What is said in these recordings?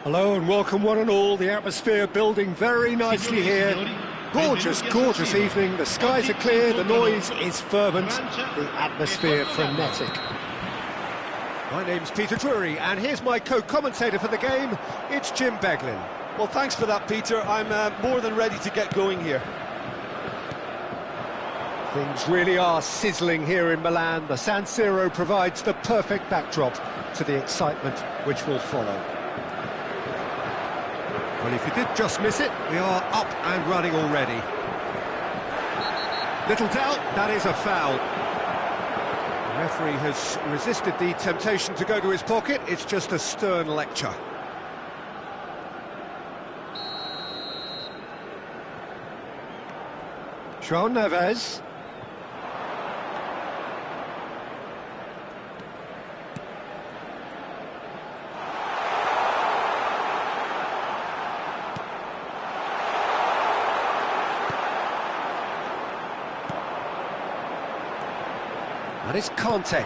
Hello and welcome one and all. The atmosphere building very nicely here. Gorgeous, gorgeous evening. The skies are clear, the noise is fervent, the atmosphere frenetic. My name's Peter Drury and here's my co-commentator for the game. It's Jim Beglin. Well, thanks for that, Peter. I'm more than ready to get going here. Things really are sizzling here in Milan. The San Siro provides the perfect backdrop to the excitement which will follow. Well, if you did just miss it, we are up and running already. Little doubt, that is a foul. The referee has resisted the temptation to go to his pocket. It's just a stern lecture. João Neves. That is Conte.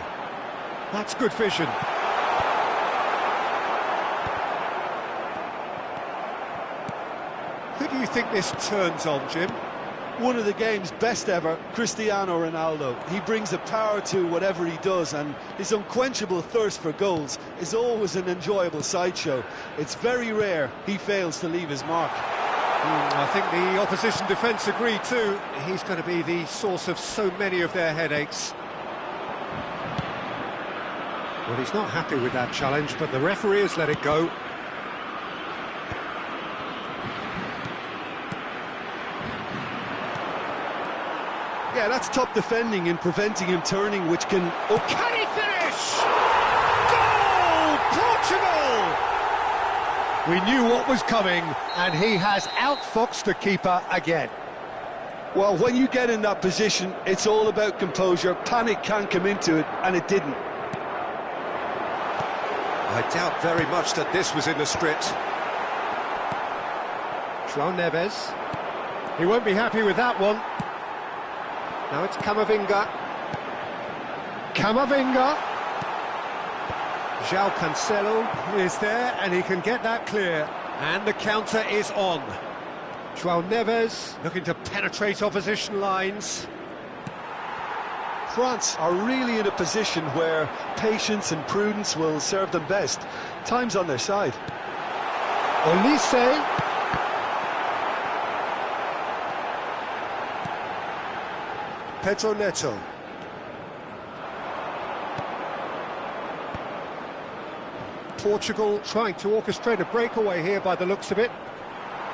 That's good vision. Who do you think this turns on, Jim? One of the game's best ever, Cristiano Ronaldo. He brings a power to whatever he does, and his unquenchable thirst for goals is always an enjoyable sideshow. It's very rare he fails to leave his mark. I think the opposition defence agree too. He's going to be the source of so many of their headaches. Well, he's not happy with that challenge, but the referee has let it go. Yeah, that's top defending and preventing him turning, which can... Oh, can he finish? Goal! Portugal! We knew what was coming, and he has outfoxed the keeper again. Well, when you get in that position, it's all about composure. Panic can't come into it, and it didn't. I doubt very much that this was in the script. João Neves. He won't be happy with that one. Now it's Camavinga. Camavinga. João Cancelo is there and he can get that clear. And the counter is on. João Neves looking to penetrate opposition lines. France are really in a position where patience and prudence will serve them best. Time's on their side. Olise. Pedro Neto. Portugal trying to orchestrate a breakaway here by the looks of it.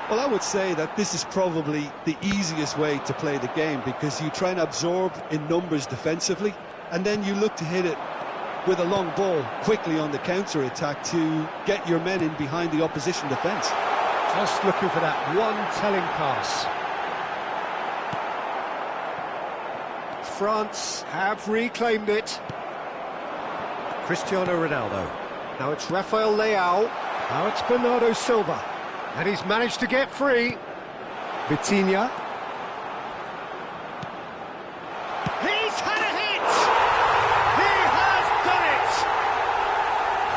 Well, I would say that this is probably the easiest way to play the game, because you try and absorb in numbers defensively, and then you look to hit it with a long ball quickly on the counter-attack to get your men in behind the opposition defence. Just looking for that one telling pass. France have reclaimed it. Cristiano Ronaldo. Now it's Rafael Leao. Now it's Bernardo Silva. And he's managed to get free. Vitinha. He's had a hit! He has done it!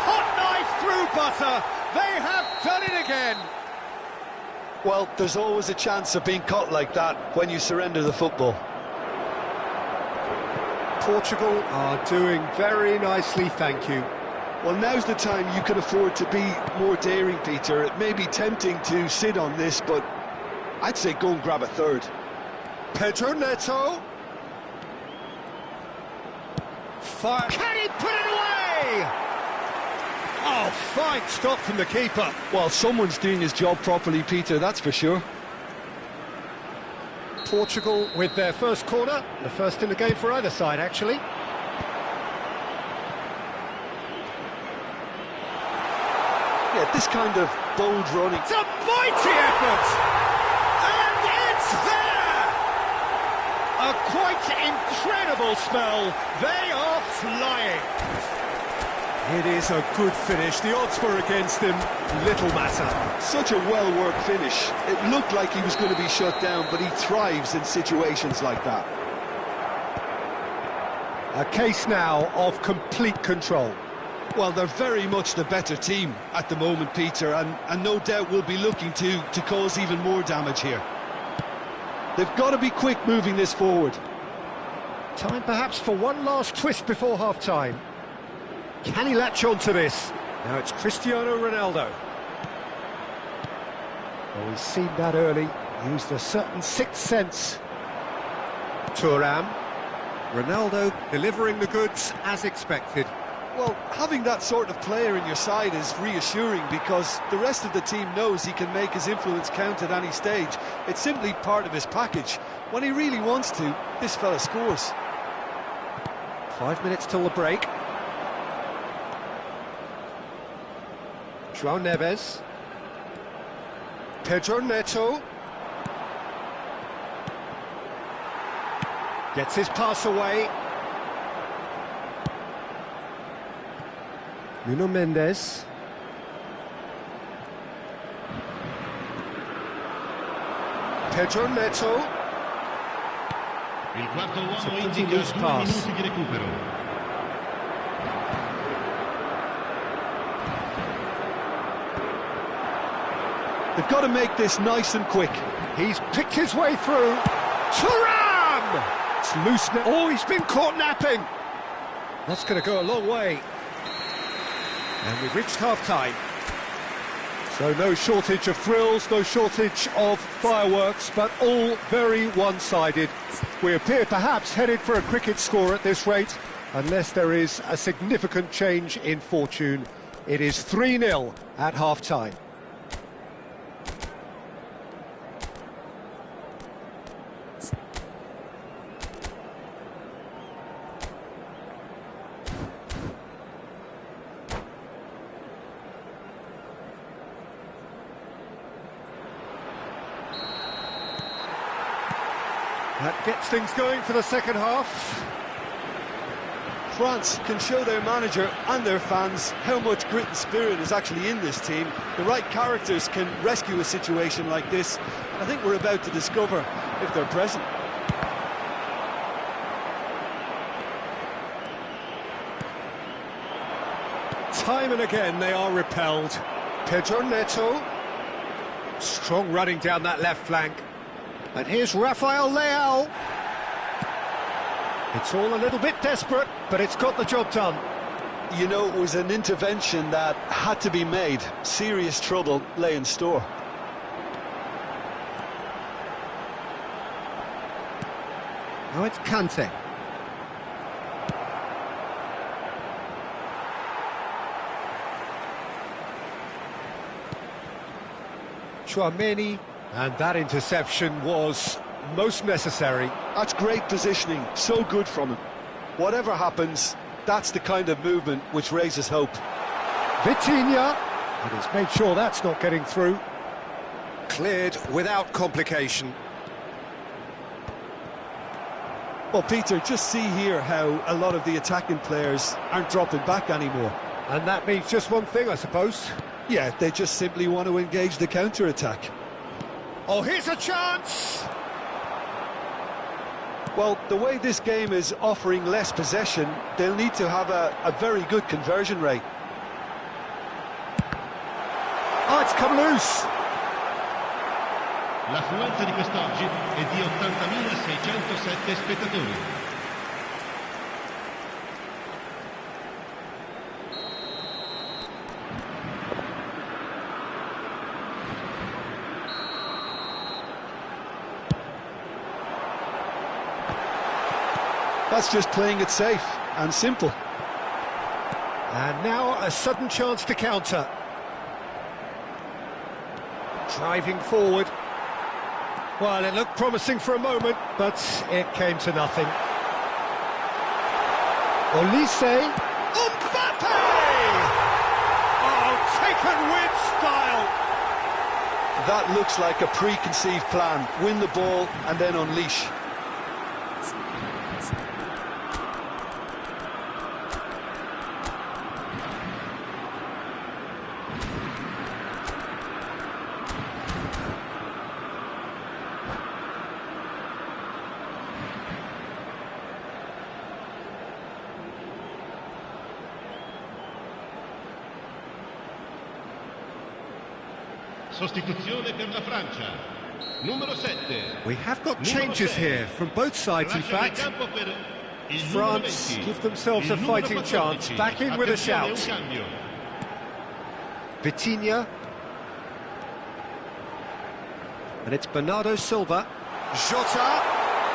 Hot knife through butter. They have done it again. Well, there's always a chance of being caught like that when you surrender the football. Portugal are doing very nicely, thank you. Well, now's the time you can afford to be more daring, Peter. It may be tempting to sit on this, but I'd say go and grab a third. Pedro Neto. Fire. Can he put it away? Oh, fine stop from the keeper. Well, someone's doing his job properly, Peter, that's for sure. Portugal with their first corner, the first in the game for either side, actually. Yeah, this kind of bold running. It's a mighty effort! And it's there! A quite incredible spell. They are flying. It is a good finish. The odds were against him. Little matter. Such a well-worked finish. It looked like he was going to be shut down, but he thrives in situations like that. A case now of complete control. Well, they're very much the better team at the moment, Peter, and no doubt will be looking to cause even more damage here. They've got to be quick moving this forward. Time perhaps for one last twist before half-time. Can he latch on to this? Now it's Cristiano Ronaldo. Oh, he's seen that early, used a certain sixth sense. Thuram. Ronaldo delivering the goods as expected. Well, having that sort of player in your side is reassuring because the rest of the team knows he can make his influence count at any stage. It's simply part of his package. When he really wants to, this fella scores. 5 minutes till the break. João Neves. Pedro Neto. Gets his pass away. Nuno Mendes. Pedro Neto. Il quarto uomo It's a indica loose 2 pass. minuti di recupero. They've got to make this nice and quick. He's picked his way through. Thuram! It's loose now. Oh, he's been caught napping. That's going to go a long way. And we've reached half-time. So no shortage of thrills, no shortage of fireworks, but all very one-sided. We appear perhaps headed for a cricket score at this rate, unless there is a significant change in fortune. It is 3-0 at half-time. That gets things going for the second half. France can show their manager and their fans how much grit and spirit is actually in this team. The right characters can rescue a situation like this. I think we're about to discover if they're present. Time and again they are repelled. Pedro Neto. Strong running down that left flank. And here's Rafael Leao. It's all a little bit desperate, but it's got the job done. You know, it was an intervention that had to be made. Serious trouble lay in store. Now it's Kante. Tchouaméni. And that interception was most necessary. That's great positioning, so good from him. Whatever happens, that's the kind of movement which raises hope. Vitinha, and he's made sure that's not getting through. Cleared without complication. Well, Peter, just see here how a lot of the attacking players aren't dropping back anymore. And that means just one thing, I suppose. Yeah, they just simply want to engage the counter-attack. Oh, here's a chance! Well, the way this game is offering less possession, they'll need to have a very good conversion rate. Oh, it's come loose! L'affluenza di quest'oggi è di 80.607 spettatori. That's just playing it safe and simple. And now a sudden chance to counter. Driving forward. Well, it looked promising for a moment, but it came to nothing. Olise. Mbappe! Oh, taken with style! That looks like a preconceived plan. Win the ball and then unleash. Sostituzione per la Francia. Numero 7. We have got changes here from both sides, in fact. France give themselves a fighting chance, back in with a shout. Vitinha. And it's Bernardo Silva. Jota.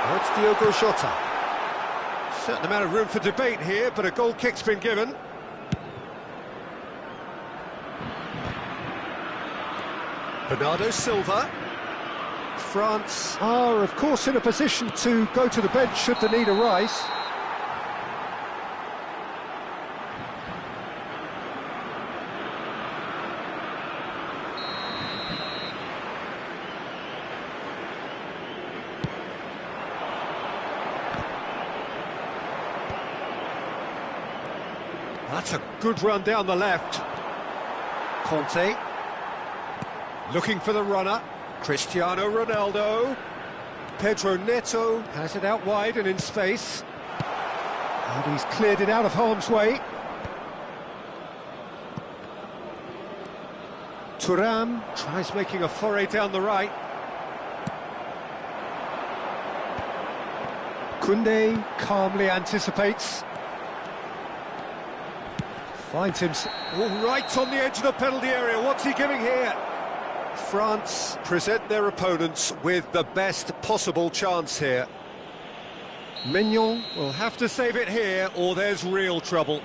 Oh, it's Diogo Jota. Certain amount of room for debate here, but a goal kick's been given. Bernardo Silva. France are, of course, in a position to go to the bench should the need arise. That's a good run down the left. Conte. Looking for the runner. Cristiano Ronaldo. Pedro Neto has it out wide and in space. And he's cleared it out of harm's way. Thuram tries making a foray down the right. Koundé calmly anticipates. Finds him right on the edge of the penalty area. What's he giving here? France present their opponents with the best possible chance here. Mignon will have to save it here or there's real trouble.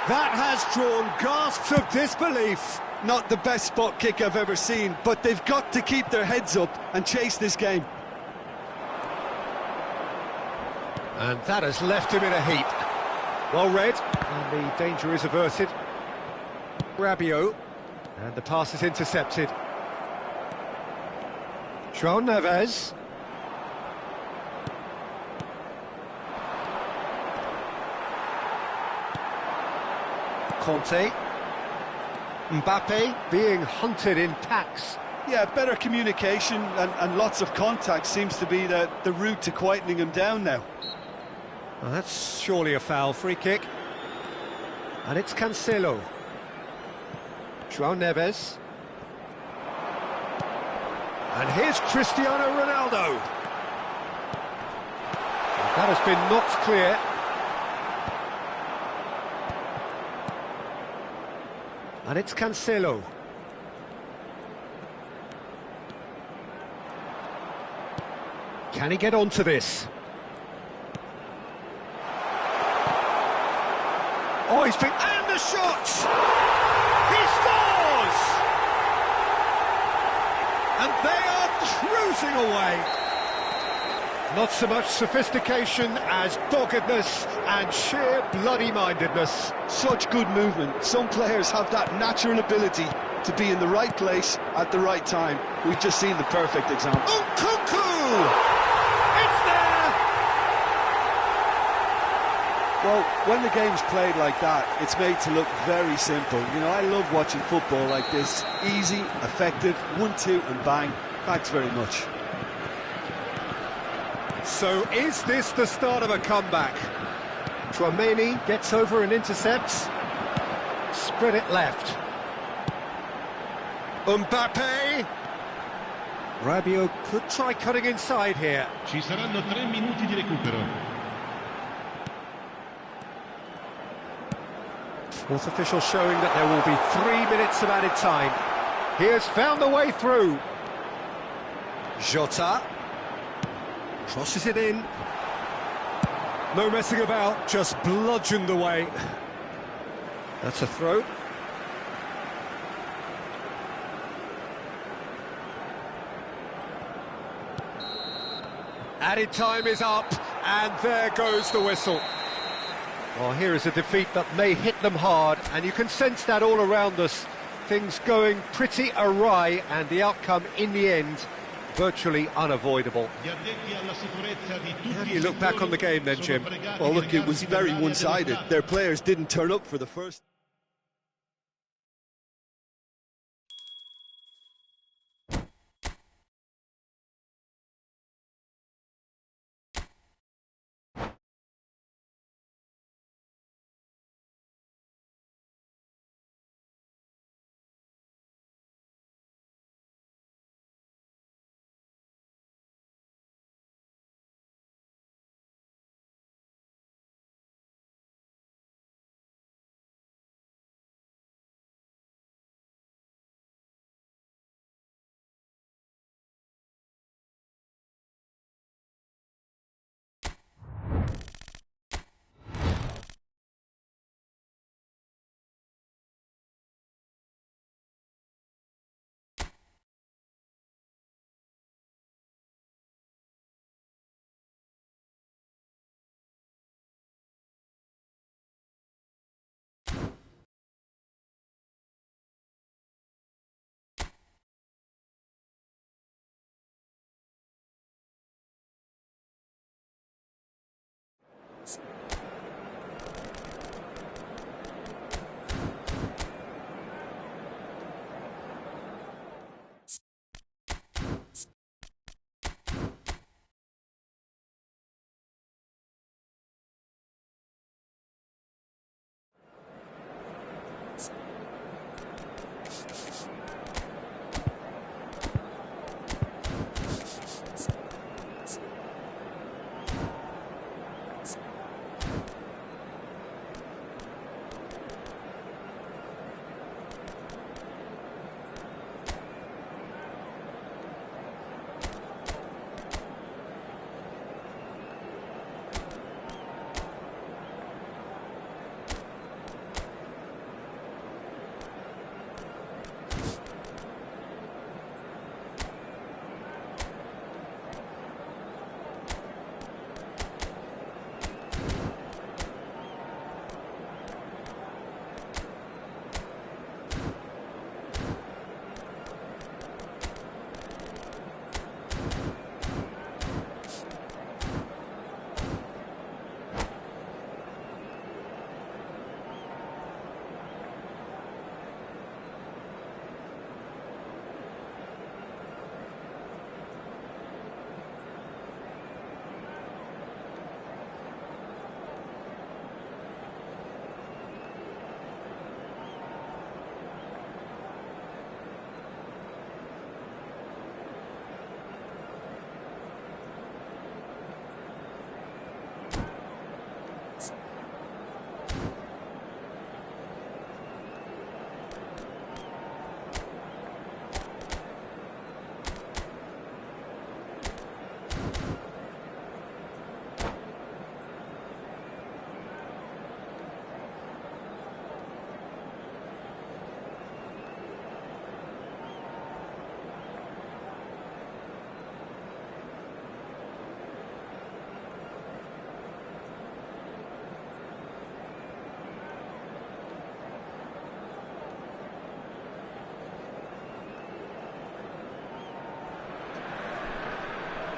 That has drawn gasps of disbelief. Not the best spot kick I've ever seen, but they've got to keep their heads up and chase this game. And that has left him in a heap. Well read, and the danger is averted. Rabiot, and the pass is intercepted. João Neves. Conte. Mbappe being hunted in packs. Yeah, better communication and lots of contact seems to be the route to quietening him down now. Well, that's surely a foul. Free kick. And it's Cancelo. João Neves. And here's Cristiano Ronaldo. That has been knocked clear. And it's Cancelo. Can he get onto this? Oh, he's been... And the shot! He scores! And they are cruising away. Not so much sophistication as doggedness and sheer bloody-mindedness. Such good movement. Some players have that natural ability to be in the right place at the right time. We've just seen the perfect example. Nkunku! It's there! Well, when the game's played like that, it's made to look very simple. You know, I love watching football like this. Easy, effective, 1-2 and bang. Thanks very much. So is this the start of a comeback? Tchouaméni gets over and intercepts. Spread it left. Mbappe. Rabiot could try cutting inside here. Ci saranno 3 minuti di recupero. Fourth official showing that there will be 3 minutes of added time. He has found the way through. Jota. Crosses it in. No messing about, just bludgeoned away. That's a throw. Added time is up, and there goes the whistle. Well, here is a defeat that may hit them hard, and you can sense that all around us. Things going pretty awry, and the outcome in the end virtually unavoidable. How do you look back on the game then, Jim? Well, look, it was very one-sided. Their players didn't turn up for the first...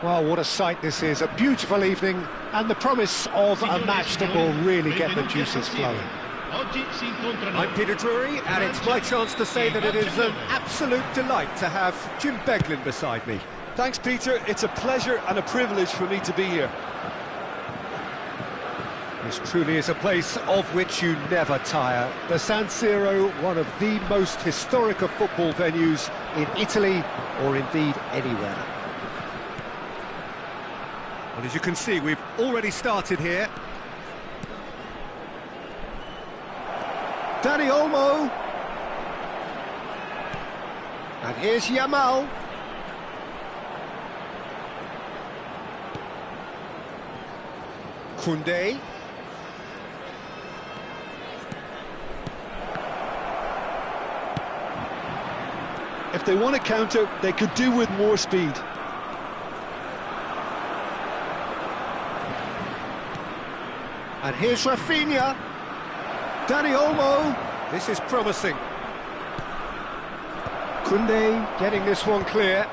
Well, what a sight this is, a beautiful evening, and the promise of a match that will really get the juices flowing. I'm Peter Drury, and it's my chance to say that it is an absolute delight to have Jim Beglin beside me. Thanks, Peter. It's a pleasure and a privilege for me to be here. This truly is a place of which you never tire. The San Siro, one of the most historic of football venues in Italy, or indeed anywhere. Well, as you can see, we've already started here. Dani Olmo. And here's Yamal. Koundé. If they want to counter, they could do with more speed. And here's Rafinha. Dani Olmo. This is promising. Koundé getting this one clear.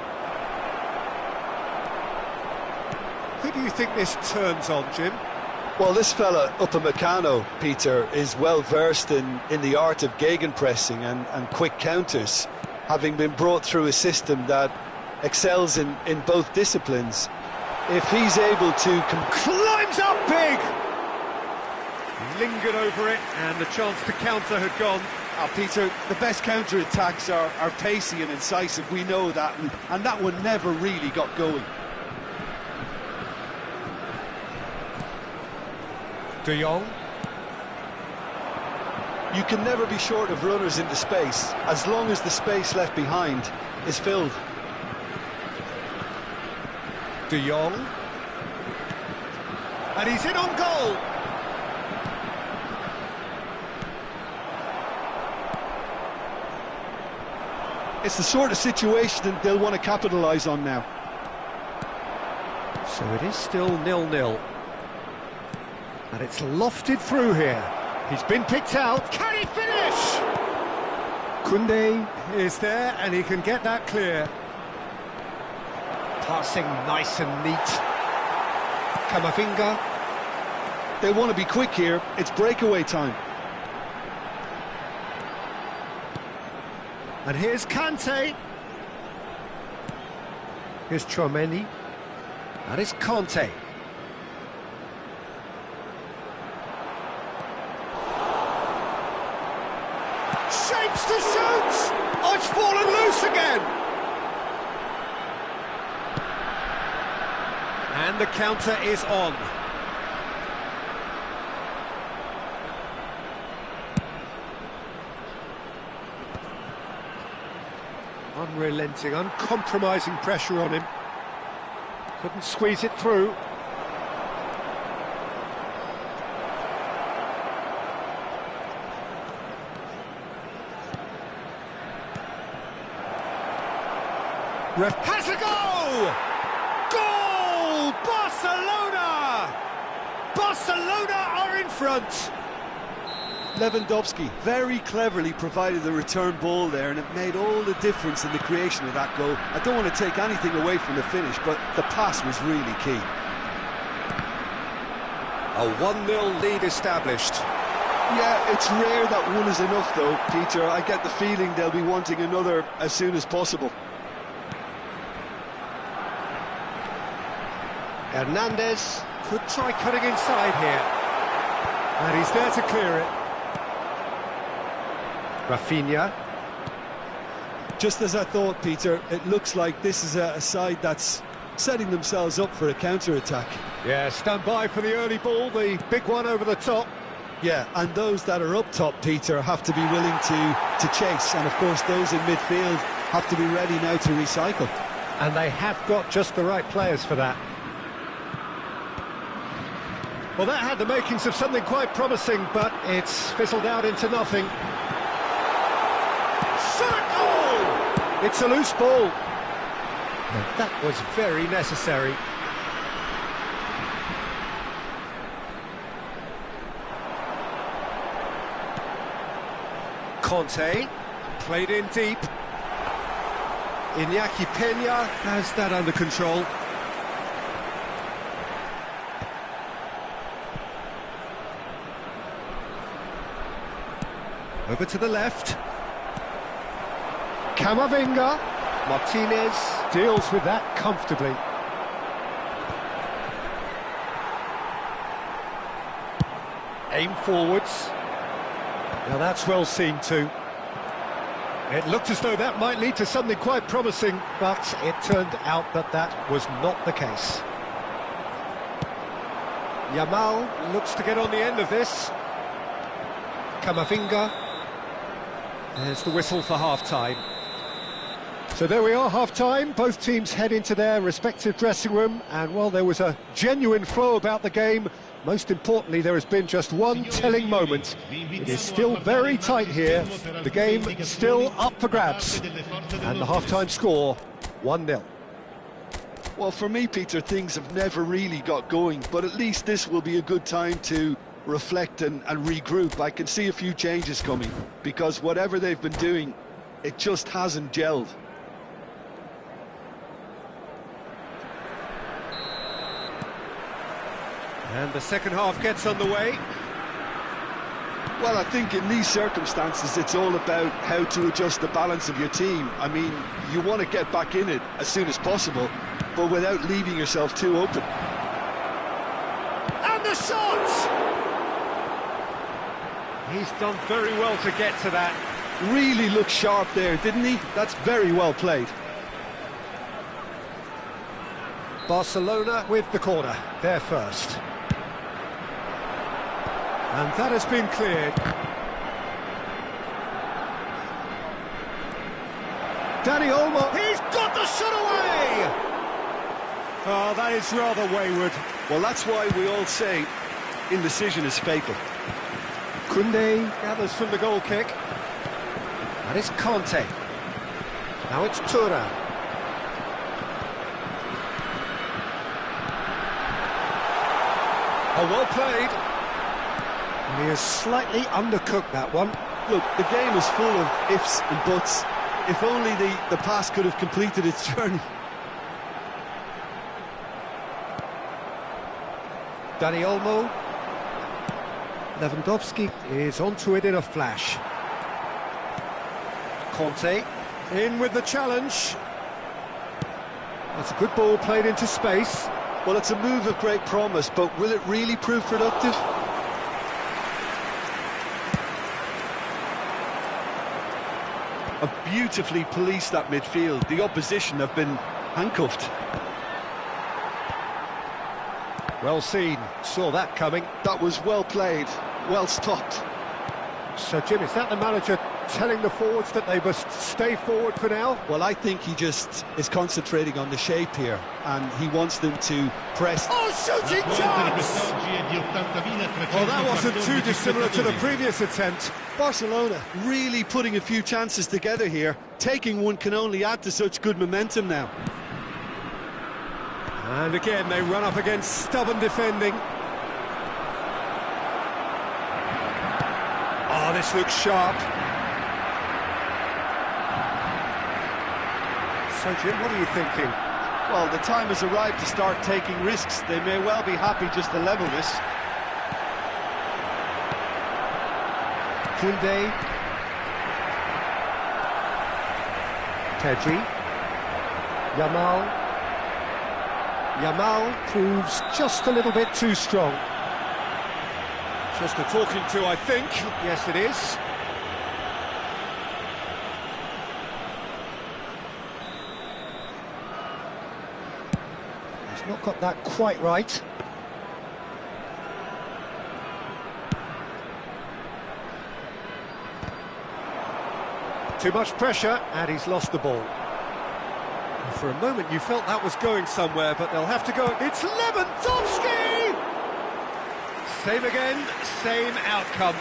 Who do you think this turns on, Jim? Well, this fella, Upamecano, Peter, is well versed in the art of gegenpressing and quick counters, having been brought through a system that excels in both disciplines. If he's able to... Climbs up big! Lingered over it, and the chance to counter had gone. Peter, the best counter-attacks are pacey and incisive, we know that, and that one never really got going. De Jong. You can never be short of runners into space, as long as the space left behind is filled. De Jong. And he's in on goal! It's the sort of situation that they'll want to capitalise on now. So it is still 0-0. And it's lofted through here. He's been picked out. Can he finish? Koundé is there, and he can get that clear. Passing nice and neat. Camavinga. They want to be quick here. It's breakaway time. And here's Kante. Here's Chouameni. And it's Conte. Shapes to shoot! Oh, it's fallen loose again! And the counter is on. Unrelenting, uncompromising pressure on him. Couldn't squeeze it through. Ref has a goal! Goal! Barcelona! Barcelona are in front! Lewandowski very cleverly provided the return ball there, and it made all the difference in the creation of that goal. I don't want to take anything away from the finish, but the pass was really key. A 1-0 lead established. Yeah, it's rare that one is enough though, Peter. I get the feeling they'll be wanting another as soon as possible. Hernandez could try cutting inside here. And he's there to clear it. Rafinha. Just as I thought, Peter, it looks like this is a side that's setting themselves up for a counter-attack. Yeah, stand by for the early ball, the big one over the top. Yeah, and those that are up top, Peter, have to be willing to chase. And of course, those in midfield have to be ready now to recycle. And they have got just the right players for that. Well, that had the makings of something quite promising, but it's fizzled out into nothing. Shot goal! It's a loose ball. But that was very necessary. Conte, played in deep. Iñaki Peña has that under control. Over to the left. Camavinga. Martinez deals with that comfortably. Aim forwards. Now that's well seen too. It looked as though that might lead to something quite promising, but it turned out that that was not the case. Yamal looks to get on the end of this. Camavinga. There's the whistle for half-time. So there we are, half-time. Both teams head into their respective dressing room, and while there was a genuine flow about the game, most importantly, there has been just one telling moment. It is still very tight here. The game still up for grabs. And the half-time score, 1-0. Well, for me, Peter, things have never really got going, but at least this will be a good time to reflect and regroup. I can see a few changes coming, because whatever they've been doing, it just hasn't gelled. And the second half gets underway. Well, I think in these circumstances, it's all about how to adjust the balance of your team. I mean, you want to get back in it as soon as possible, but without leaving yourself too open. And the shot! He's done very well to get to that. Really looked sharp there, didn't he? That's very well played. Barcelona with the corner, they're first. And that has been cleared. Dani Olmo, he's got the shot away! Oh, that is rather wayward. Well, that's why we all say indecision is fatal. Koundé gathers from the goal kick. That is Conte. Now it's Thuram. Oh, well played. And he has slightly undercooked that one. Look, the game is full of ifs and buts. If only the pass could have completed its journey. Dani Olmo. Lewandowski is onto it in a flash. Conte in with the challenge. That's a good ball played into space. Well, it's a move of great promise, but will it really prove productive? Have beautifully policed that midfield. The opposition have been handcuffed. Well seen, saw that coming. That was well played, well stopped. So, Jim, is that the manager telling the forwards that they must stay forward for now? Well, I think he just is concentrating on the shape here, and he wants them to press. Oh, shooting chance! Well, that wasn't too dissimilar to the previous attempt. Barcelona really putting a few chances together here. Taking one can only add to such good momentum now. And again, they run up against stubborn defending. Oh, this looks sharp. So, Jim, what are you thinking? Well, the time has arrived to start taking risks. They may well be happy just to level this. Koundé. Pedri. Yamal. Yamal proves just a little bit too strong. Just a talking to, I think. Yes, it is. He's not got that quite right. Too much pressure, and he's lost the ball. For a moment you felt that was going somewhere, but they'll have to go. It's Lewandowski! Same again, same outcome.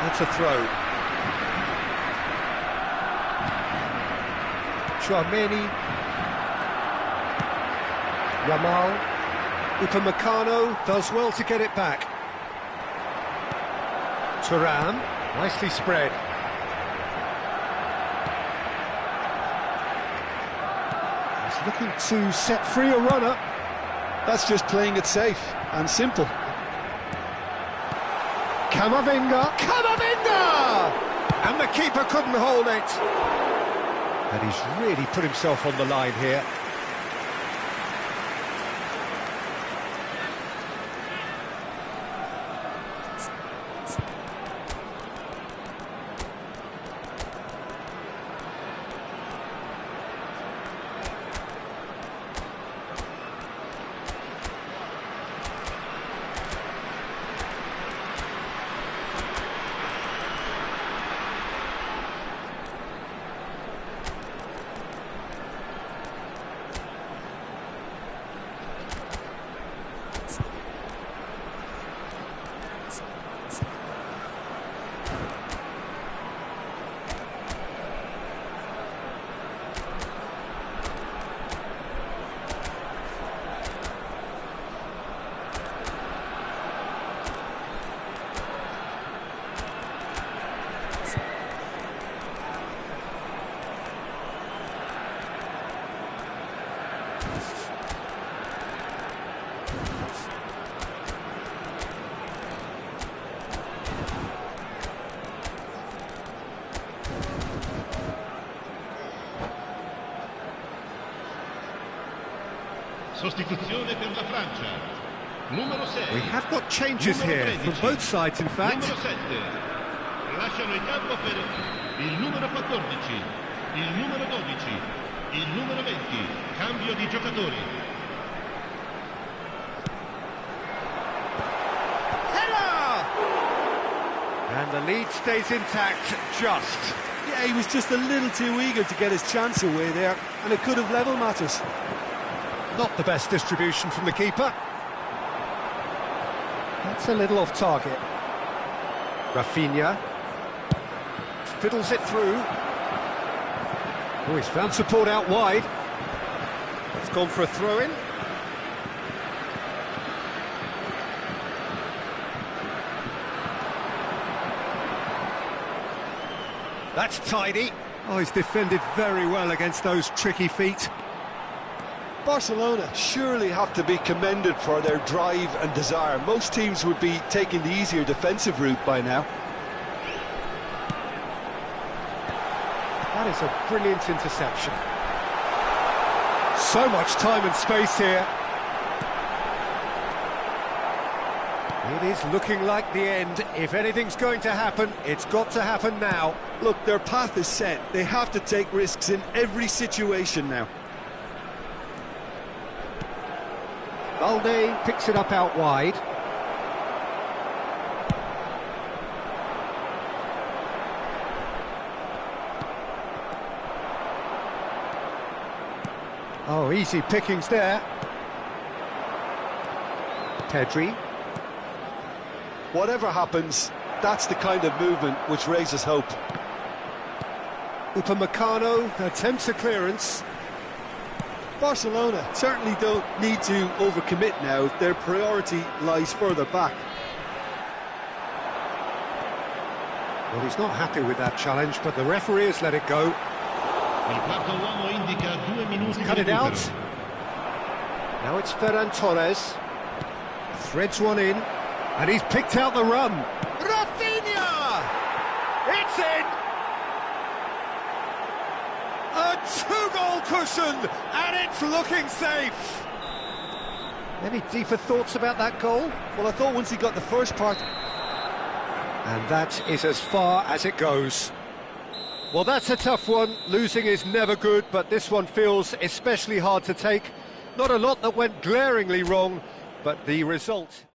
That's a throw. Tchouaméni, Yamal, Upamecano does well to get it back. Thuram, nicely spread. He's looking to set free a runner. That's just playing it safe and simple. Camavinga! And the keeper couldn't hold it. And he's really put himself on the line here. Sostituzione per la Francia. Numero 6. We have got changes Numero here 13. from both sides, in fact. Numero 7. Lasciano il campo per il numero 14, il numero 12, il numero 20. Cambio di giocatori. Header! And the lead stays intact, just. Yeah, he was just a little too eager to get his chance away there, and it could have level matters. Not the best distribution from the keeper. That's a little off target. Rafinha fiddles it through. Oh, he's found support out wide. It's gone for a throw-in. That's tidy. Oh, he's defended very well against those tricky feet. Barcelona surely have to be commended for their drive and desire. Most teams would be taking the easier defensive route by now. That is a brilliant interception. So much time and space here. It is looking like the end. If anything's going to happen, it's got to happen now. Look, their path is set. They have to take risks in every situation now. Balde picks it up out wide. Oh, easy pickings there. Pedri. Whatever happens, that's the kind of movement which raises hope. Upamecano attempts a clearance. Barcelona certainly don't need to overcommit now. Their priority lies further back. Well, he's not happy with that challenge, but the referee has let it go. Il quarto uomo indica 2 minuti Cut di it out. recupero. Now it's Ferran Torres. Threads one in, and he's picked out the run. Rafinha! It's in! A two-goal cushion, and it's looking safe. Any deeper thoughts about that goal? Well, I thought once he got the first part... And that is as far as it goes. Well, that's a tough one. Losing is never good, but this one feels especially hard to take. Not a lot that went glaringly wrong, but the result...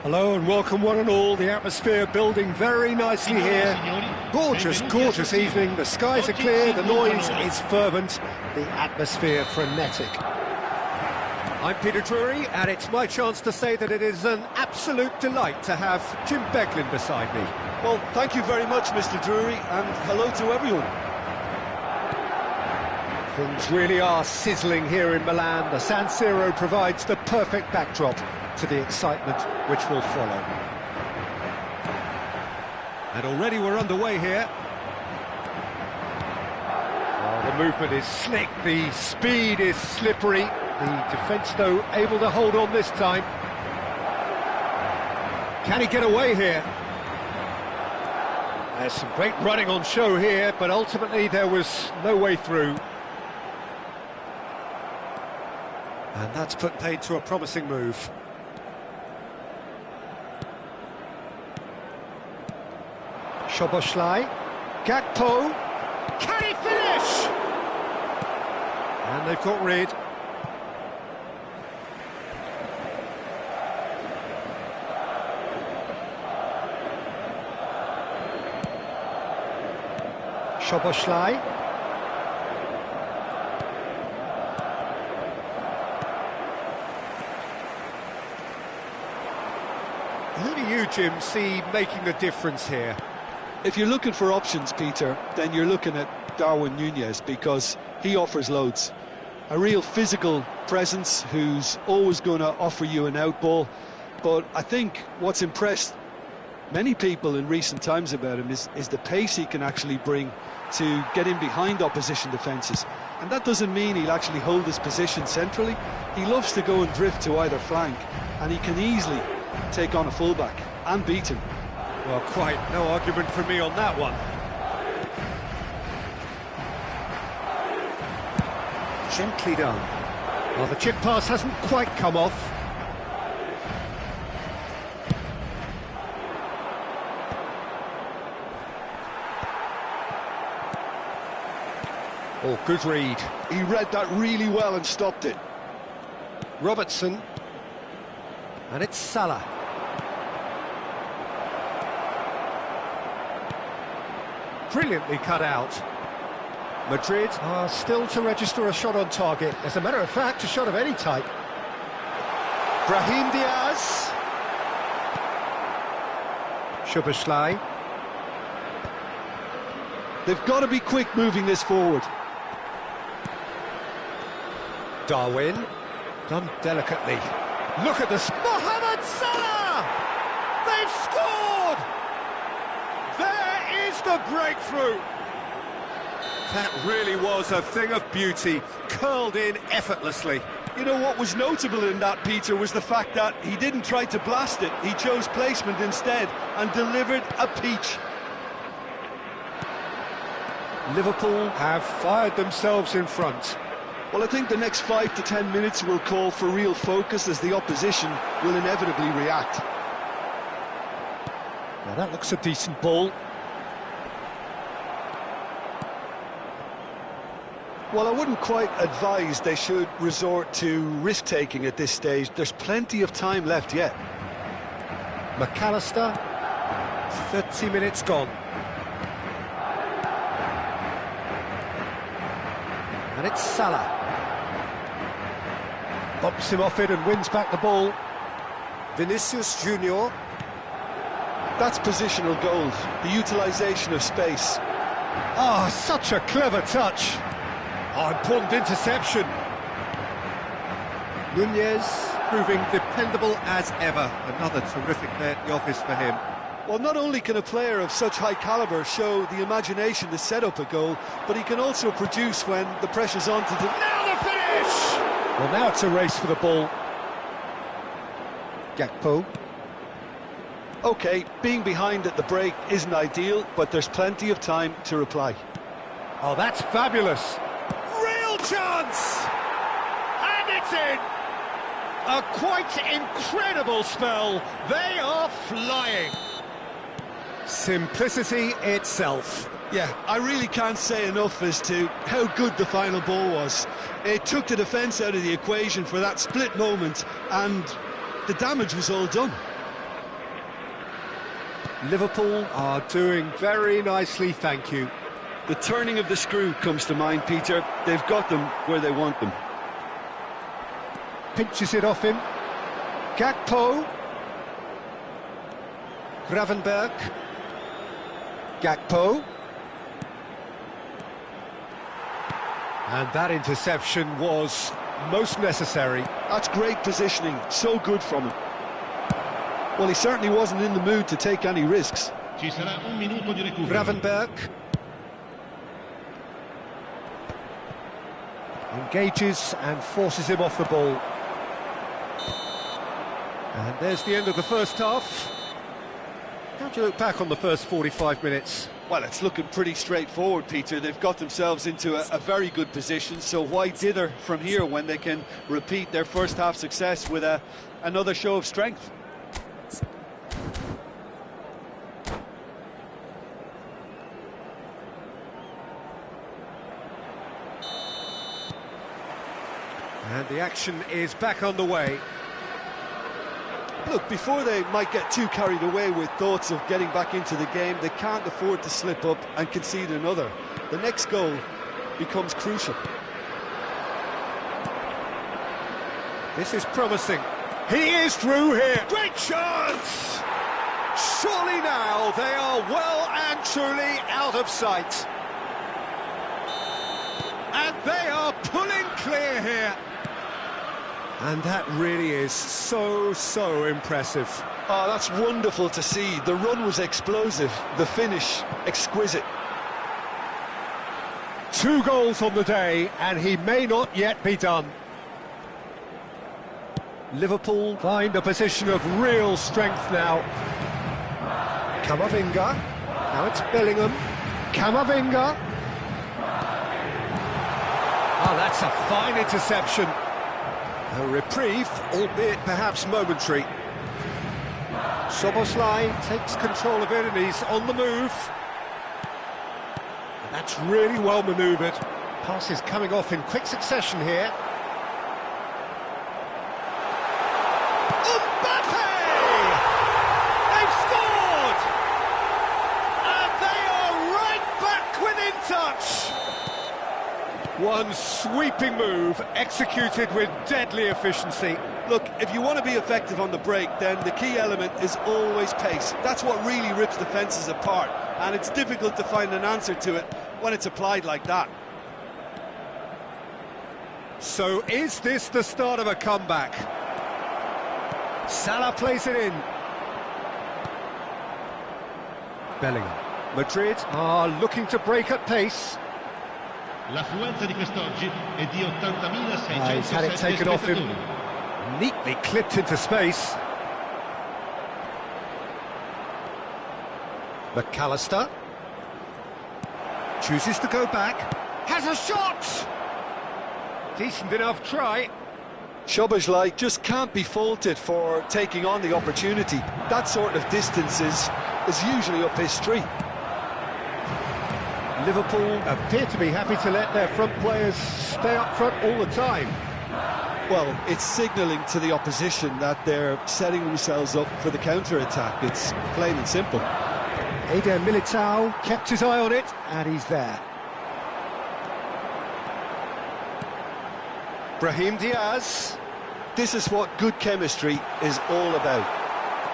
Hello and welcome one and all, the atmosphere building very nicely here. Gorgeous, gorgeous evening, the skies are clear, the noise is fervent, the atmosphere frenetic. I'm Peter Drury, and it's my chance to say that it is an absolute delight to have Jim Beglin beside me. Well, thank you very much, Mr. Drury, and hello to everyone. Things really are sizzling here in Milan. The San Siro provides the perfect backdrop to the excitement which will follow. And already we're underway here. Oh, the movement is slick, the speed is slippery. The defence, though, able to hold on this time. Can he get away here? There's some great running on show here, but ultimately there was no way through. And that's put paid to a promising move. Szoboszlai, Gakpo, can he finish? And they've got rid. Szoboszlai. Who do you, Jim, see making the difference here? If you're looking for options, Peter, then you're looking at Darwin Núñez, because he offers loads. A real physical presence who's always going to offer you an out ball. But I think what's impressed many people in recent times about him is the pace he can actually bring to get in behind opposition defences. And that doesn't mean he'll actually hold his position centrally. He loves to go and drift to either flank, and he can easily take on a fullback and beat him. Well, quite no argument from me on that one. Gently done. Well, the chip pass hasn't quite come off. Oh, good read. He read that really well and stopped it. Robertson. And it's Salah. Brilliantly cut out. Madrid are still to register a shot on target. As a matter of fact, a shot of any type. Brahim Diaz. Szoboszlai. They've got to be quick moving this forward. Darwin. Done delicately. Look at this. Mohamed Salah! They've scored! There is the breakthrough! That really was a thing of beauty, curled in effortlessly. You know what was notable in that, Peter, was the fact that he didn't try to blast it. He chose placement instead and delivered a peach. Liverpool have fired themselves in front. Well, I think the next 5 to 10 minutes will call for real focus, as the opposition will inevitably react. Now that looks a decent ball. Well, I wouldn't quite advise they should resort to risk-taking at this stage. There's plenty of time left yet. McAllister, 30 minutes gone. And it's Salah. Bumps him off it and wins back the ball. Vinicius Junior. That's positional gold, the utilisation of space. Ah, such a clever touch. Oh, important interception. Nunez proving dependable as ever. Another terrific day at the office for him. Well, not only can a player of such high calibre show the imagination to set up a goal, but he can also produce when the pressure's on to Now the finish! Well, now it's a race for the ball. Gakpo. OK, being behind at the break isn't ideal, but there's plenty of time to reply. Oh, that's fabulous. Real chance! And it's in! A quite incredible spell. They are flying. Simplicity itself. Yeah, I really can't say enough as to how good the final ball was. It took the defence out of the equation for that split moment, and the damage was all done. Liverpool are doing very nicely, thank you. The turning of the screw comes to mind, Peter. They've got them where they want them. Pinches it off him. Gakpo. Gravenberg. Gakpo. And that interception was most necessary. That's great positioning, so good from him. Well, he certainly wasn't in the mood to take any risks. Ci sarà un minuto di recupero. Gravenberg. Engages and forces him off the ball. And there's the end of the first half. How do you look back on the first 45 minutes? Well, it's looking pretty straightforward, Peter. They've got themselves into a very good position, so why dither from here when they can repeat their first half success with another show of strength? And the action is back on the way. Look, before they might get too carried away with thoughts of getting back into the game, they can't afford to slip up and concede another. The next goal becomes crucial. This is promising. He is through here. Great chance! Surely now they are well and truly out of sight. And they are pulling clear here. And that really is so impressive. Oh, that's wonderful to see. The run was explosive, the finish exquisite. 2 goals on the day, and he may not yet be done. Liverpool find a position of real strength now. Camavinga. Now it's Bellingham. Camavinga. Oh, that's a fine interception. A reprieve, albeit perhaps momentary. Szoboszlai takes control of it and he's on the move. And that's really well manoeuvred. Passes coming off in quick succession here. Mbappe! They've scored! And they are right back within touch. One sweeping move, executed with deadly efficiency. Look, if you want to be effective on the break, then the key element is always pace. That's what really rips defences apart, and it's difficult to find an answer to it when it's applied like that. So is this the start of a comeback? Salah plays it in. Bellingham. Madrid are looking to break at pace. L'affluenza di quest'oggi è di 80.607 He's had it taken off him. Neatly clipped into space. McAllister chooses to go back. Has a shot! Decent enough try. Szoboszlai just can't be faulted for taking on the opportunity. That sort of distance is usually up his street. Liverpool appear to be happy to let their front players stay up front all the time. Well, it's signalling to the opposition that they're setting themselves up for the counter-attack. It's plain and simple. Eder Militao kept his eye on it, and he's there. Brahim Diaz. This is what good chemistry is all about.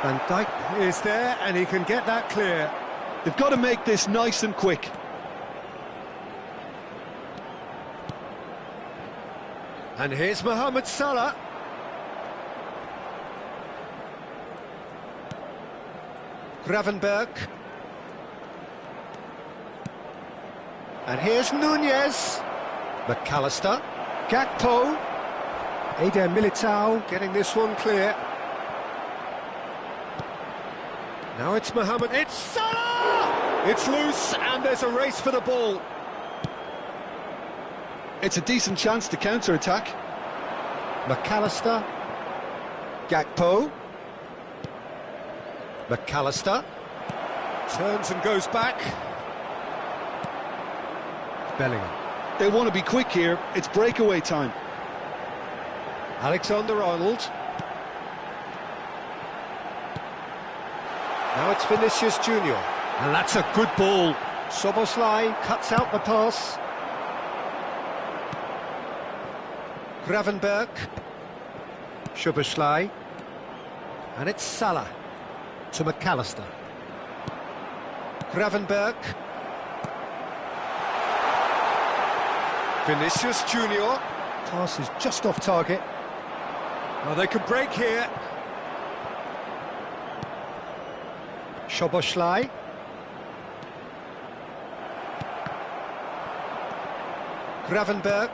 Van Dijk is there, and he can get that clear. They've got to make this nice and quick. And here's Mohamed Salah. Gravenberg. And here's Nunez. McAllister. Gakpo. Eder Militao getting this one clear. Now it's Mohamed. It's Salah! It's loose, and there's a race for the ball. It's a decent chance to counter-attack. McAllister. Gakpo. McAllister. Turns and goes back. Bellingham. They want to be quick here. It's breakaway time. Alexander-Arnold. Now it's Vinicius Junior. And that's a good ball. Szoboszlai cuts out the pass. Gravenberg. Szoboszlai. And it's Salah to McAllister. Gravenberg. Vinicius Junior. Pass is just off target. Oh, they could break here. Szoboszlai. Gravenberg.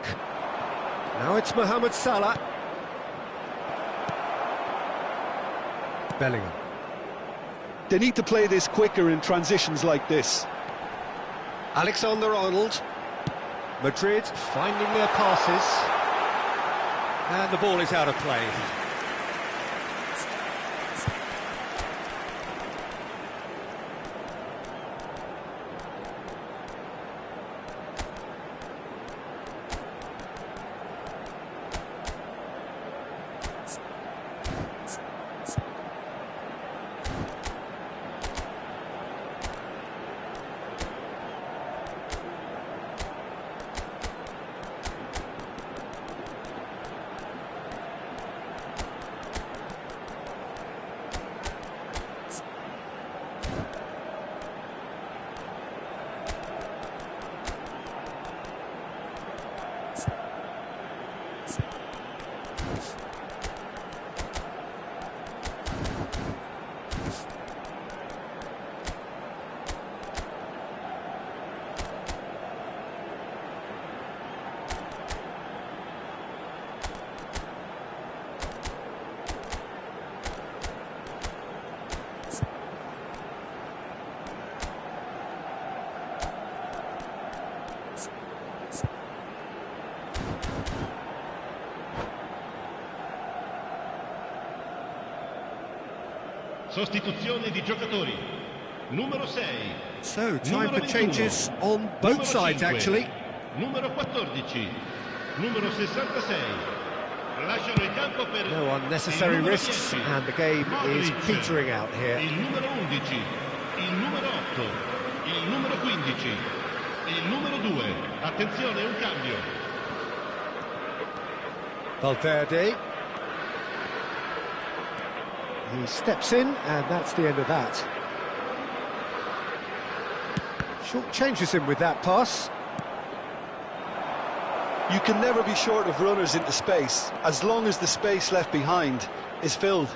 Now it's Mohamed Salah. Bellingham. They need to play this quicker in transitions like this. Alexander-Arnold. Madrid finding their passes. And the ball is out of play. Sostituzione di giocatori. Numero 6. So, time for changes on both sides, actually. Numero 14. Numero 66. Lasciano il campo per No unnecessary risks, and the game is petering out here. Il numero 11, il numero 8, il numero 15, il numero 2. Attenzione, un cambio. Valverde. He steps in, and that's the end of that. Short changes him with that pass. You can never be short of runners into space, as long as the space left behind is filled.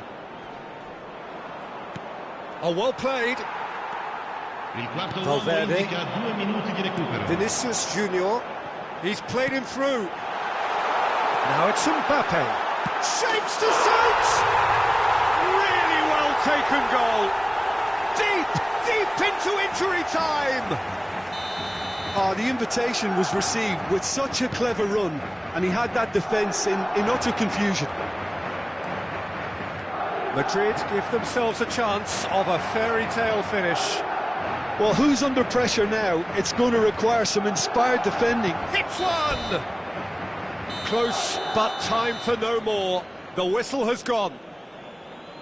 Oh, well played. Il quarto uomo Valverde. indica 2 minuti di recupero. Vinicius Junior. He's played him through. Now it's Mbappe. Shapes to shoot! Really well taken goal. Deep into injury time. Oh, the invitation was received with such a clever run, and he had that defence in utter confusion. Madrid give themselves a chance of a fairy tale finish. Well, who's under pressure now? It's going to require some inspired defending. Hits one! Close, but time for no more. The whistle has gone.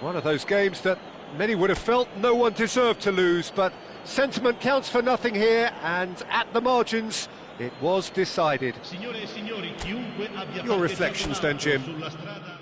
One of those games that many would have felt no one deserved to lose, but sentiment counts for nothing here, and at the margins, It was decided. Signore e signori, chiunque abbia Your reflections then, Jim. sulla strada.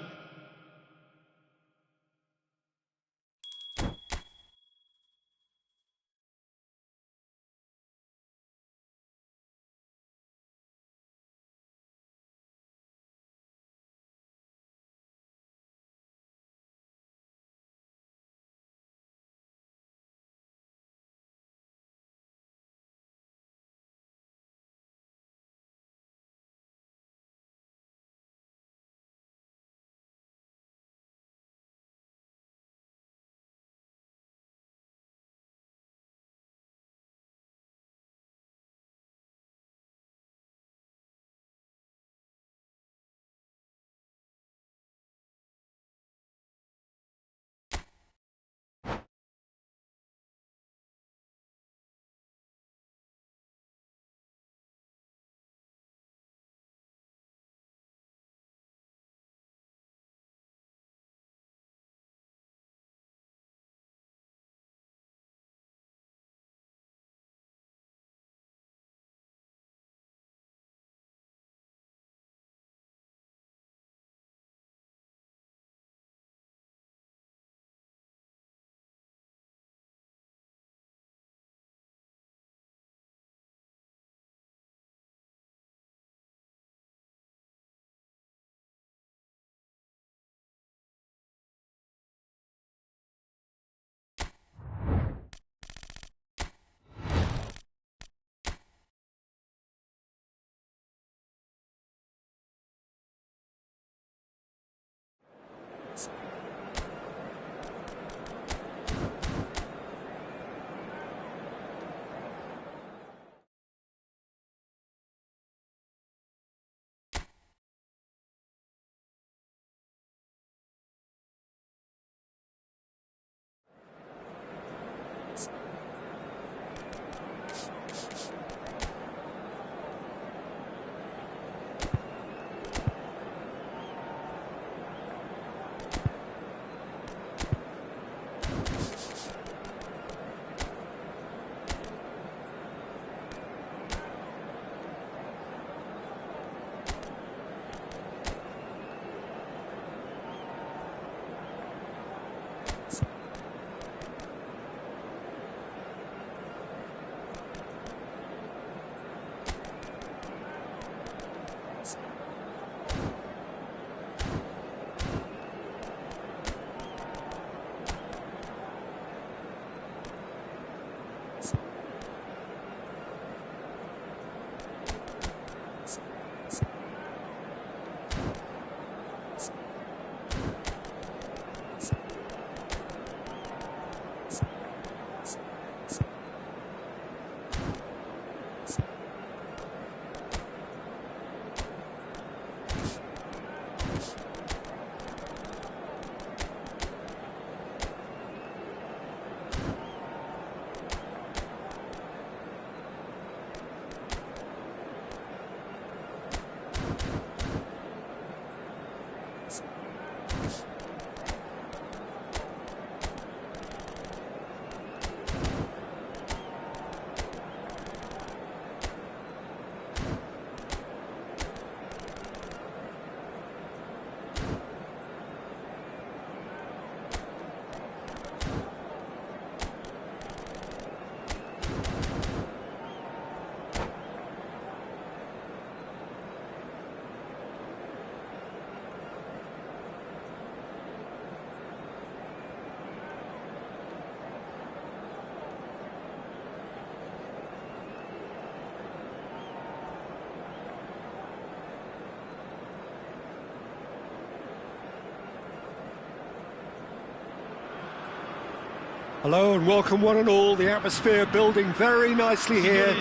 Hello and welcome one and all, the atmosphere building very nicely here.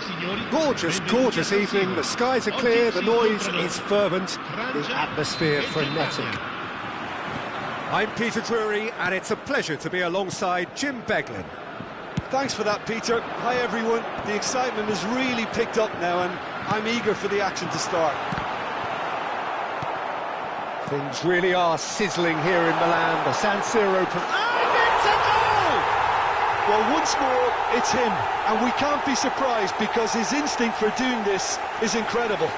Gorgeous, gorgeous evening, the skies are clear, the noise is fervent, the atmosphere frenetic. I'm Peter Drury, and it's a pleasure to be alongside Jim Beglin. Thanks for that, Peter. Hi, everyone. The excitement has really picked up now, and I'm eager for the action to start. Things really are sizzling here in Milan, the San Siro. And it's a goal! Well, once more, it's him, and we can't be surprised because his instinct for doing this is incredible.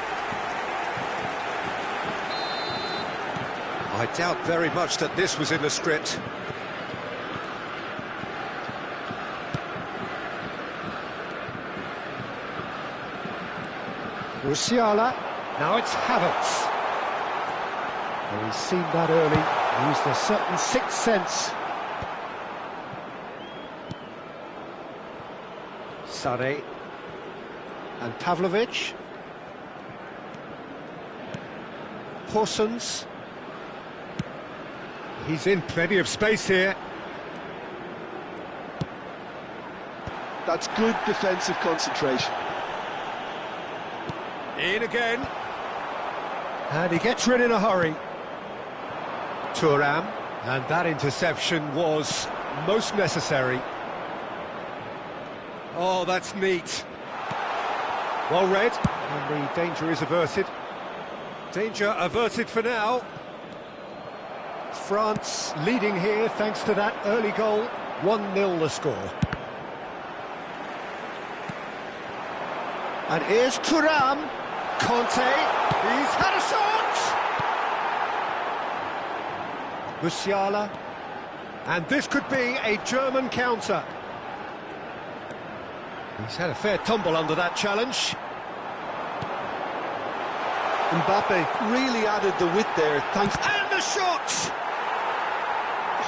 I doubt very much that this was in the script. Musiala, now it's Havertz. Well, he's seen that early, used a certain sixth sense. Sane. And Pavlovic. Horsens. He's in plenty of space here. That's good defensive concentration. In again. And he gets rid in a hurry. Thuram. And that interception was most necessary. Oh, that's neat. Well read, and the danger is averted. Danger averted for now. France leading here thanks to that early goal. 1-0 the score. And here's Thuram. Conte, he's had a shot! Musiala. And this could be a German counter. He's had a fair tumble under that challenge. Mbappe really added the width there, thanks... And the shot!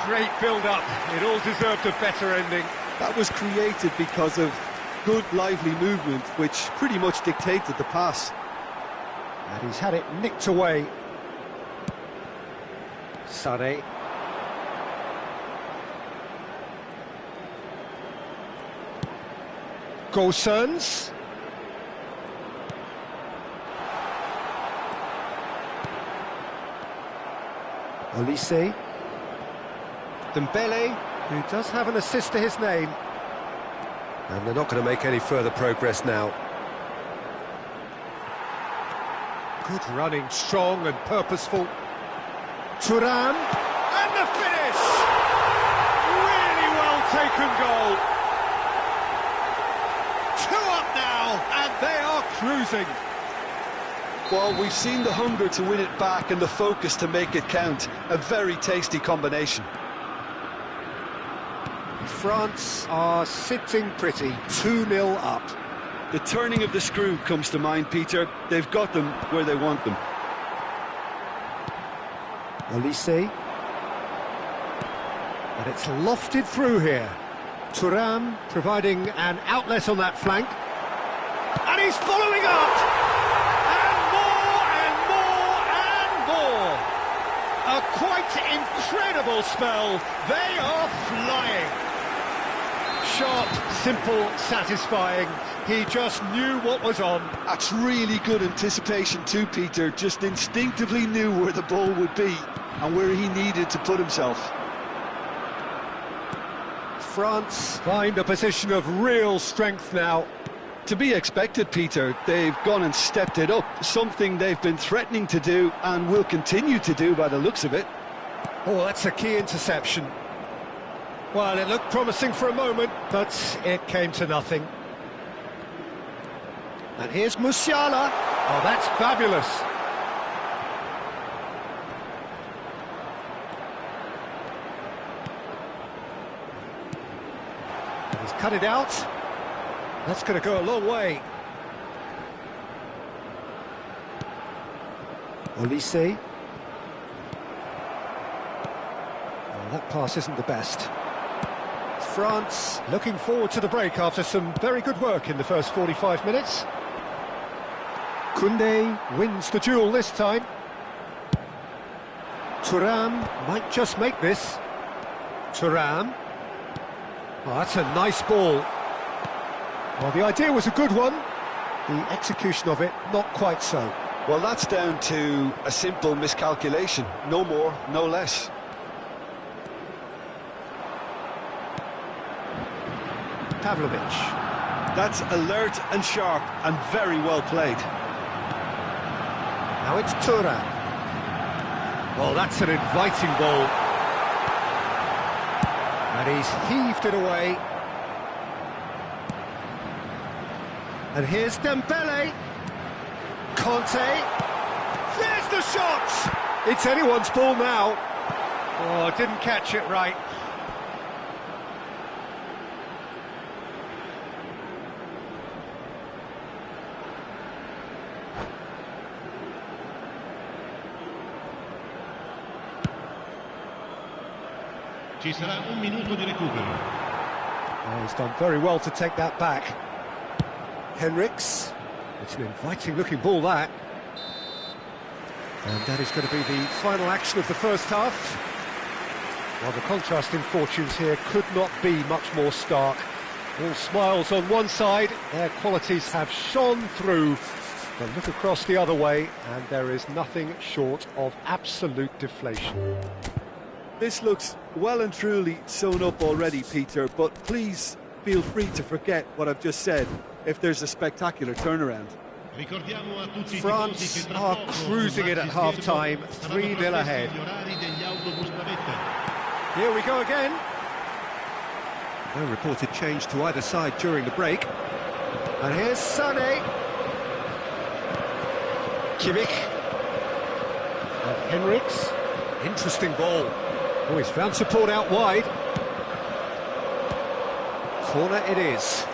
Great build-up. It all deserved a better ending. That was created because of good, lively movement, which pretty much dictated the pass. And he's had it nicked away. Sane. Gosens. Olise. Dembele, who does have an assist to his name. And they're not going to make any further progress now. Good running, strong and purposeful. Thuram, and the finish! Really well taken goal. 2 up now, and they are cruising. Well, we've seen the hunger to win it back and the focus to make it count. A very tasty combination. France are sitting pretty, 2-0 up. The turning of the screw comes to mind, Peter. They've got them where they want them. Olise. And it's lofted through here. Thuram providing an outlet on that flank. And he's following up! And more and more and more! A quite incredible spell. They are flying. Sharp, simple, satisfying. He just knew what was on. That's really good anticipation too, Peter. Just instinctively knew where the ball would be and where he needed to put himself. France find a position of real strength now. To be expected, Peter. They've gone and stepped it up, something they've been threatening to do and will continue to do by the looks of it. Oh, that's a key interception. Well, it looked promising for a moment, but it came to nothing. And here's Musiala. Oh, that's fabulous. And he's cut it out. That's going to go a long way. Olise. Oh, that pass isn't the best. France looking forward to the break after some very good work in the first 45 minutes. Koundé wins the duel this time. Thuram might just make this. Thuram. Oh, that's a nice ball. Well, the idea was a good one. The execution of it, not quite so. Well, that's down to a simple miscalculation. No more, no less. Pavlovic. That's alert and sharp and very well played. Now it's Thuram. Well, that's an inviting ball. And he's heaved it away. And here's Dembele. Conte. There's the shot! It's anyone's ball now. Oh, didn't catch it right. Ci sarà un minuto di recupero. Oh, he's done very well to take that back. Henriks. It's an inviting-looking ball, that. And that is going to be the final action of the first half. Well, the contrasting fortunes here could not be much more stark. All smiles on one side, their qualities have shone through. But look across the other way, and there is nothing short of absolute deflation. This looks well and truly sewn up already, Peter, but please feel free to forget what I've just said if there's a spectacular turnaround. France are cruising it at half-time, 3-0 ahead. Here we go again. No reported change to either side during the break. And here's Sané. Kimmich. And Henriks. Interesting ball. Oh, he's found support out wide. Corner it is.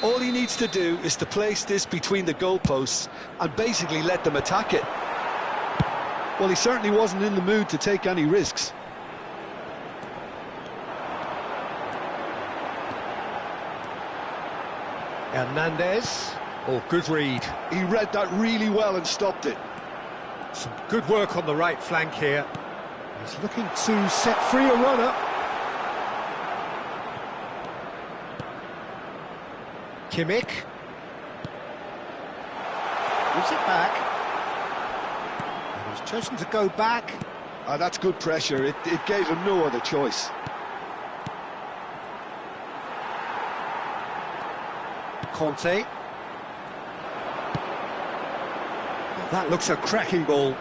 All he needs to do is to place this between the goalposts and basically let them attack it. Well, he certainly wasn't in the mood to take any risks. Hernandez. Oh, good read. He read that really well and stopped it. Some good work on the right flank here. He's looking to set free a runner. Kimmich. Gives it back. And he's chosen to go back. That's good pressure. It gave him no other choice. Conte. That looks a cracking ball.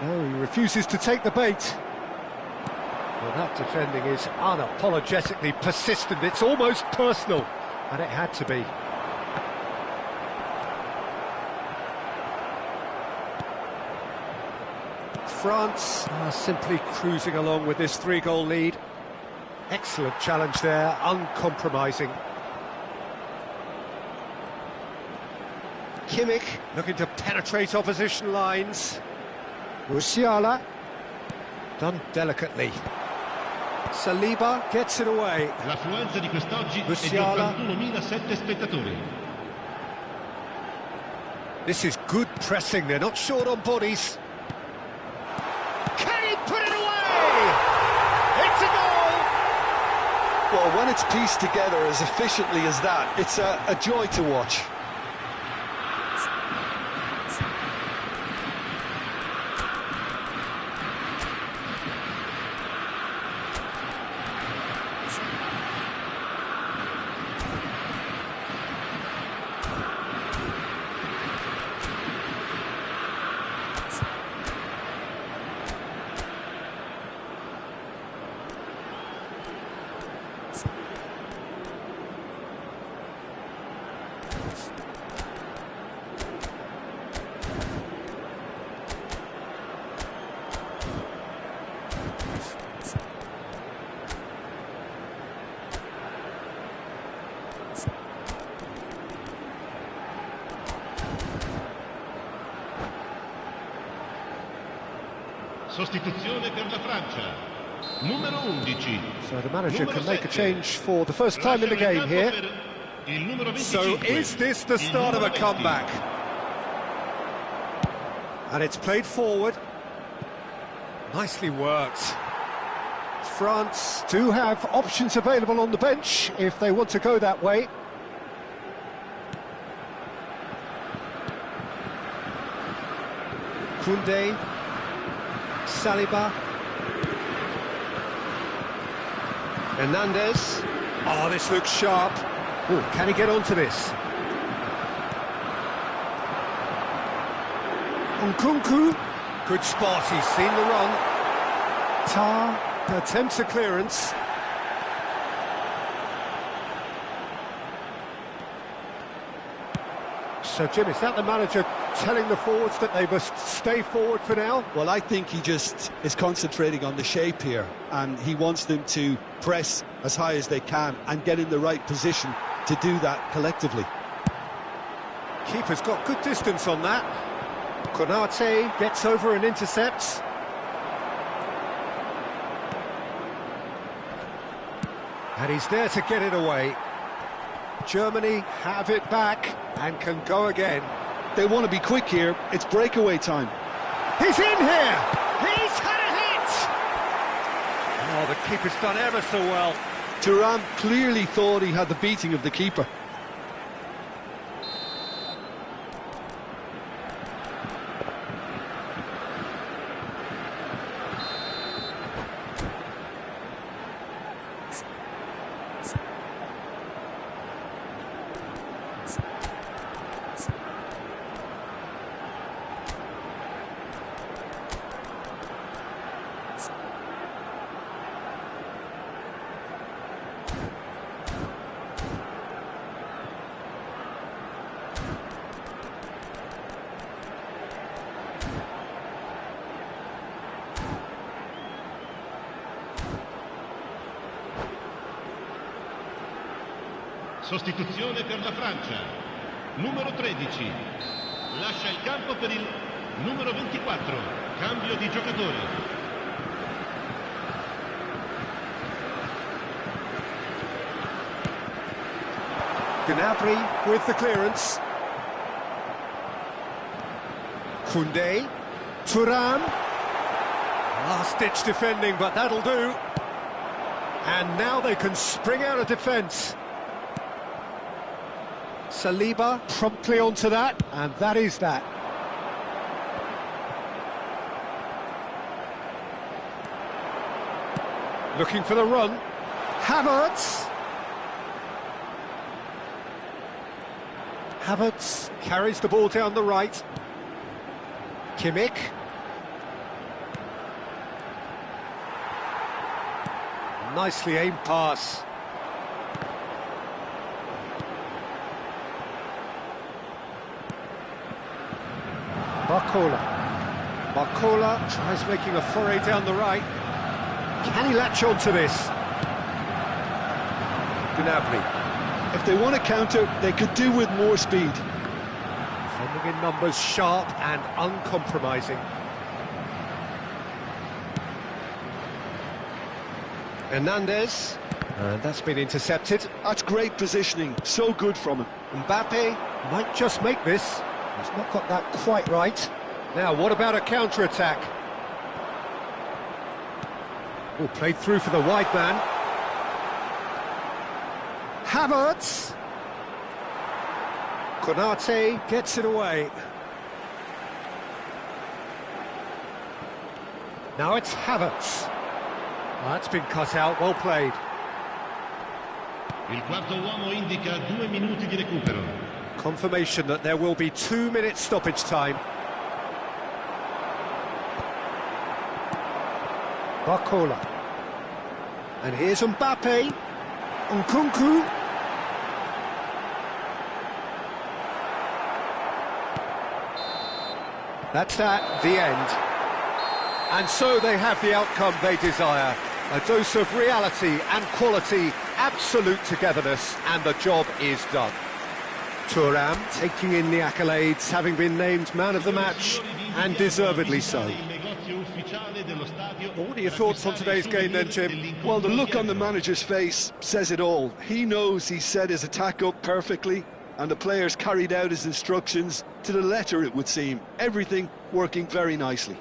No, he refuses to take the bait. Well, that defending is unapologetically persistent. It's almost personal, and it had to be. France are simply cruising along with this 3-goal lead. Excellent challenge there, uncompromising. Kimmich looking to penetrate opposition lines. Musiala, done delicately. Saliba gets it away. L'affluenza di quest'oggi è di Musiala. 81.007 spettatori. This is good pressing, they're not short on bodies. Can he put it away? It's a goal! Well, when it's pieced together as efficiently as that, it's a joy to watch. Sostituzione per la Francia. Numero 11. So the manager can make a change for the first time in the game here. So is this the start of a comeback? And it's played forward. Nicely worked. France do have options available on the bench if they want to go that way. Koundé. Saliba. Hernandez. Oh, this looks sharp. Oh, can he get onto this? Nkunku. Good spot, he's seen the run. Tar attempts a clearance. So, Jim, is that the manager telling the forwards that they must stay forward for now? Well, I think he just is concentrating on the shape here, and he wants them to press as high as they can and get in the right position to do that collectively. Keeper's got good distance on that. Konate gets over and intercepts. And he's there to get it away. Germany have it back and can go again. They want to be quick here. It's breakaway time. He's in here! He's had a hit! Oh, the keeper's done ever so well. Thuram clearly thought he had the beating of the keeper. Sostituzione per la Francia. Numero 13. Lascia il campo per il numero 24. Cambio di giocatore. Gnabry with the clearance. Koundé. Thuram. Last-ditch defending, but that'll do. And now they can spring out of defence. Saliba promptly onto that, and that is that. Looking for the run. Havertz. Havertz carries the ball down the right. Kimmich. Nicely aimed pass. Barcola tries making a foray down the right. Can he latch on to this? Gnabry. If they want to counter, they could do with more speed. Defending in numbers, sharp and uncompromising. Hernandez. And that's been intercepted. That's great positioning, so good from him. Mbappe might just make this. He's not got that quite right. Now, what about a counter-attack? Oh, played through for the wide man. Havertz. Konate gets it away. Now it's Havertz. That's been cut out, well played. Il quarto uomo indica 2 minuti di recupero. Confirmation that there will be 2 minutes stoppage time. Barcola. And here's Mbappe. Nkunku. That's that, the end. And so they have the outcome they desire. A dose of reality and quality, absolute togetherness, and the job is done. Thuram taking in the accolades, having been named man of the match, and deservedly so. Well, what are your thoughts on today's game then, Jim? Well, the look on the manager's face says it all. He knows he set his attack up perfectly, and the players carried out his instructions to the letter, it would seem. Everything working very nicely.